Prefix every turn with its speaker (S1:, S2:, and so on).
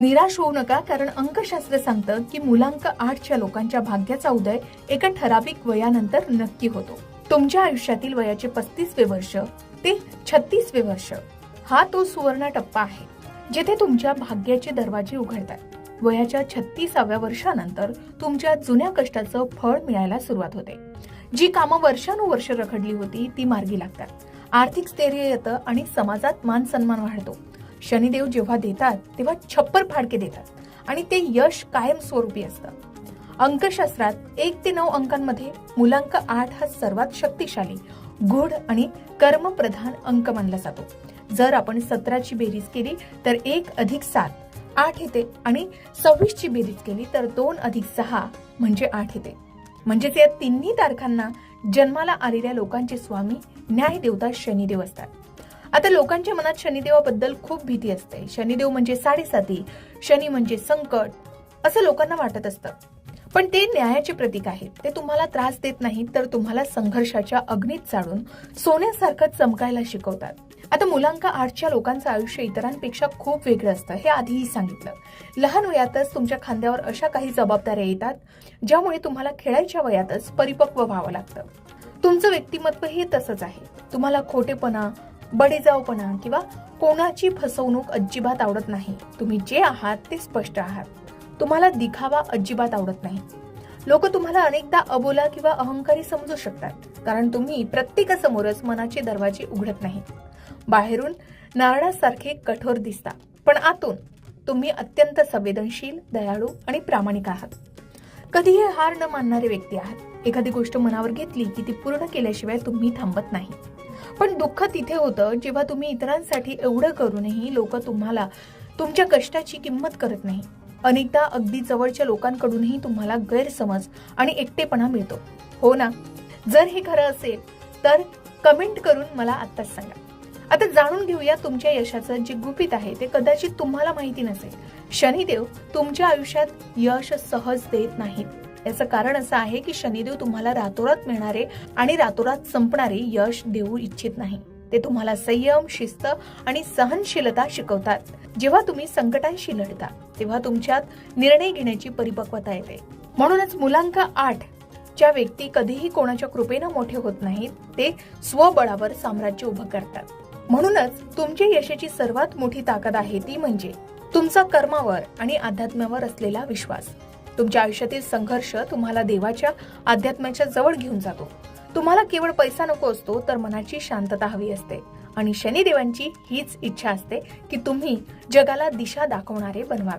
S1: निराश होऊ नका, कारण अंकशास्त्र सांगतं की मुलांक 8च्या लोकांच्या भाग्याचा उदय एका ठराविक वयानंतर नक्की होतो. तुमच्या आयुष्यातील वयाचे 35वे वर्ष ते 36वे वर्ष हा तो सुवर्ण टप्पा आहे जिथे तुमच्या भाग्याचे दरवाजे उघडतात. वयाच्या 36व्या वर्षानंतर तुमच्या जुन्या कष्टाचं फळ मिळायला सुरुवात होते. जी कामं वर्षानुवर्ष रखडली होती ती मार्गी लागतात. आर्थिक स्थैर्य येतं आणि समाजात मान सन्मान वाढतो. शनिदेव जेव्हा देतात तेव्हा छप्पर फाडके देतात आणि ते यश कायमस्वरूपी असतं. अंकशास्त्रात 1 ते 9 अंकांमध्ये मुलांक 8 हा सर्वात शक्तिशाली, गूढ आणि कर्मप्रधान अंक मानला जातो. जर आपण 17ची बेरीज केली तर 1 + 7 8 येते आणि 26ची बेरीज केली तर 2 + 6 म्हणजे 8 येते. म्हणजेच या तिन्ही तारखांना जन्माला आलेल्या लोकांचे स्वामी न्याय देवता शनिदेव असतात. आता लोकांच्या मनात शनिदेवाबद्दल खूप भीती असते. शनिदेव म्हणजे साडेसाती, शनी म्हणजे संकट असं लोकांना वाटत असतं. पण ते न्यायाचे प्रतीक आहेत. ते तुम्हाला त्रास देत नाहीत, तर तुम्हाला संघर्षाच्या अग्नीत चाडून सोन्यासारखं चमकायला शिकवतात. आता मुलांक 8च्या लोकांचं आयुष्य इतरांपेक्षा खूप वेगळं असतं, हे आधीही सांगितलं. लहान वयातच तुमच्या खांद्यावर अशा काही जबाबदाऱ्या येतात ज्यामुळे तुम्हाला खेळायच्या वयातच परिपक्व व्हावं लागतं. तुमचं व्यक्तिमत्व हे तसंच आहे. तुम्हाला खोटेपणा, बडेजावपणा किंवा कोणाची फसवणूक अजिबात आवडत नाही. तुम्ही जे आहात ते स्पष्ट आहात. तुम्हाला दिखावा अजिबात आवडत नाही. लोक तुम्हाला अनेकदा अबोला किंवा अहंकारी समजू शकतात, कारण तुम्ही प्रत्येकासमोरच मनाचे दरवाजे उघडत नाही. बाहेरून नारळासारखे कठोर दिसता, पण आतून तुम्ही अत्यंत संवेदनशील, दयाळू आणि प्रामाणिक आहात. कधीही हार न मानणारे व्यक्ती आहात. एखादी गोष्ट मनावर घेतली की ती पूर्ण केल्याशिवाय तुम्ही थांबत नाही. पण दुःख तिथे होतं जेव्हा तुम्ही इतरांसाठी एवढं करूनही लोक तुम्हाला तुमच्या कष्टाची किंमत करत नाही. अनेकदा अगदी जवळच्या लोकांकडूनही तुम्हाला गैरसमज आणि एकटेपणा मिळतो. हो ना? जर हे खरं असेल तर कमेंट करून मला आत्ताच सांगा. आता जाणून घेऊया तुमच्या यशाचं जे गुपित आहे ते कदाचित तुम्हाला माहिती नसेल. शनिदेव तुमच्या आयुष्यात यश सहज देत नाहीत. याचं कारण असं आहे की शनिदेव तुम्हाला रातोरात मिळणारे आणि रातोरात संपणारे यश देऊ इच्छित नाही. ते तुम्हाला संयम, शिस्त आणि सहनशीलता शिकवतात. जेव्हा तुम्ही संकटांशी लढता तेव्हा तुमच्यात निर्णय घेण्याची परिपक्वता येते. म्हणूनच मुलांक 8च्या व्यक्ती कधीही कोणाच्या कृपेनं मोठे होत नाहीत. ते स्वबळावर साम्राज्य उभं करतात. म्हणूनच तुमच्या यशाची सर्वात मोठी ताकद आहे ती म्हणजे तुमचा कर्मावर आणि अध्यात्मावर असलेला विश्वास. तुमच्या आयुष्यातील संघर्ष तुम्हाला देवाच्या अध्यात्माच्या जवळ घेऊन जातो. तुम्हाला केवळ पैसा नको असतो, तर मनाची शांतता हवी असते. आणि शनिदेवांची हीच इच्छा असते की तुम्ही जगाला दिशा दाखवणारे बनवावे.